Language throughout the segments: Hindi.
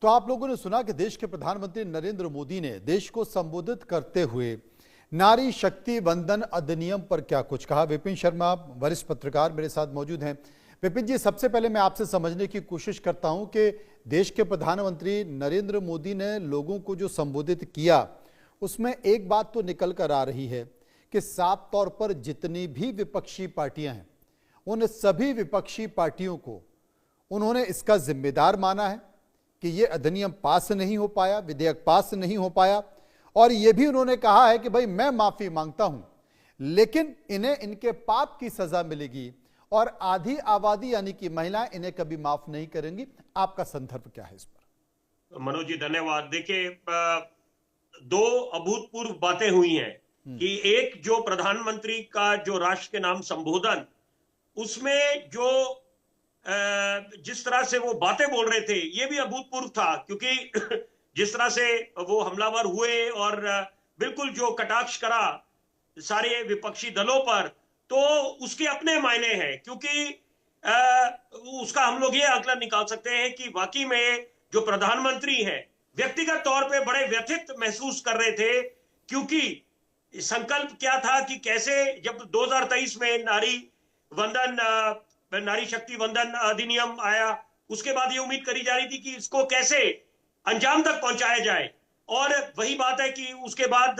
तो आप लोगों ने सुना कि देश के प्रधानमंत्री नरेंद्र मोदी ने देश को संबोधित करते हुए नारी शक्ति वंदन अधिनियम पर क्या कुछ कहा। विपिन शर्मा वरिष्ठ पत्रकार मेरे साथ मौजूद हैं। विपिन जी, सबसे पहले मैं आपसे समझने की कोशिश करता हूं कि देश के प्रधानमंत्री नरेंद्र मोदी ने लोगों को जो संबोधित किया उसमें एक बात तो निकल कर आ रही है कि साफ तौर पर जितनी भी विपक्षी पार्टियां हैं उन सभी विपक्षी पार्टियों को उन्होंने इसका जिम्मेदार माना है कि ये अधिनियम पास नहीं हो पाया, विधेयक पास नहीं हो पाया। और ये भी उन्होंने कहा है कि भाई मैं माफी मांगता हूं, लेकिन इन्हें इनके पाप की सजा मिलेगी और आधी आबादी यानी कि महिलाएं इन्हें कभी माफ नहीं करेंगी। आपका संदर्भ क्या है इस पर? मनोज जी धन्यवाद। देखिए, दो अभूतपूर्व बातें हुई हैं कि एक जो प्रधानमंत्री का जो राष्ट्र के नाम संबोधन, उसमें जो जिस तरह से वो बातें बोल रहे थे ये भी अभूतपूर्व था, क्योंकि जिस तरह से वो हमलावर हुए और बिल्कुल जो कटाक्ष करा सारे विपक्षी दलों पर, तो उसके अपने मायने हैं। क्योंकि उसका हम लोग ये आकलन निकाल सकते हैं कि वाकई में जो प्रधानमंत्री हैं व्यक्तिगत तौर पे बड़े व्यथित महसूस कर रहे थे, क्योंकि संकल्प क्या था कि कैसे जब 2023 में नारी शक्ति वंदन अधिनियम आया, उसके बाद ये उम्मीद करी जा रही थी कि इसको कैसे अंजाम तक पहुंचाया जाए। और वही बात है कि उसके बाद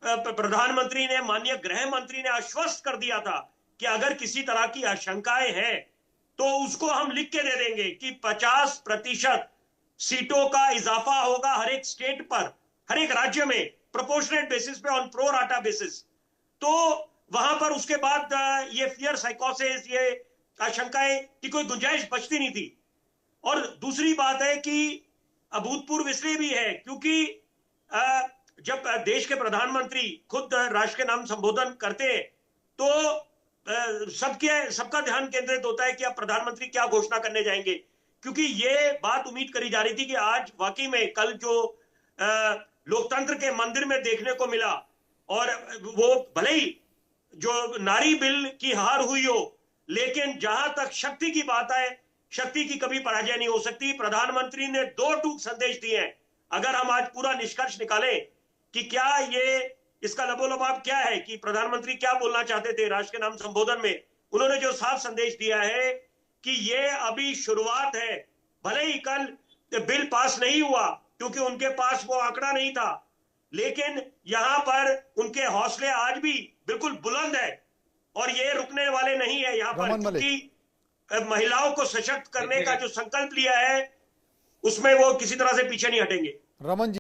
प्रधानमंत्री ने, माननीय गृह मंत्री ने आश्वस्त कर दिया था कि अगर किसी तरह की आशंकाएं हैं तो उसको हम लिख के दे देंगे कि 50% सीटों का इजाफा होगा हर एक स्टेट पर, हर एक राज्य में, प्रोपोर्शनेट बेसिस पे, ऑन प्रो राटा बेसिस। तो वहां पर उसके बाद ये फियर साइकोसिस, ये आशंकाएं की कोई गुंजाइश बचती नहीं थी। और दूसरी बात है कि अभूतपूर्व इसलिए भी है क्योंकि जब देश के प्रधानमंत्री खुद राष्ट्र के नाम संबोधन करते हैं तो सबका ध्यान केंद्रित होता है कि अब प्रधानमंत्री क्या घोषणा करने जाएंगे। क्योंकि ये बात उम्मीद करी जा रही थी कि आज वाकई में कल जो लोकतंत्र के मंदिर में देखने को मिला, और वो भले ही जो नारी बिल की हार हुई हो, लेकिन जहां तक शक्ति की बात है, शक्ति की कभी पराजय नहीं हो सकती। प्रधानमंत्री ने दो टूक संदेश दिए हैं। अगर हम आज पूरा निष्कर्ष निकालें कि क्या ये इसका लबोलबाब क्या है कि प्रधानमंत्री क्या बोलना चाहते थे राष्ट्र के नाम संबोधन में, उन्होंने जो साफ संदेश दिया है कि ये अभी शुरुआत है। भले ही कल बिल पास नहीं हुआ क्योंकि उनके पास वो आंकड़ा नहीं था, लेकिन यहां पर उनके हौसले आज भी बिल्कुल बुलंद है और ये रुकने वाले नहीं है। यहां पर क्योंकि महिलाओं को सशक्त करने का जो संकल्प लिया है उसमें वो किसी तरह से पीछे नहीं हटेंगे। रमन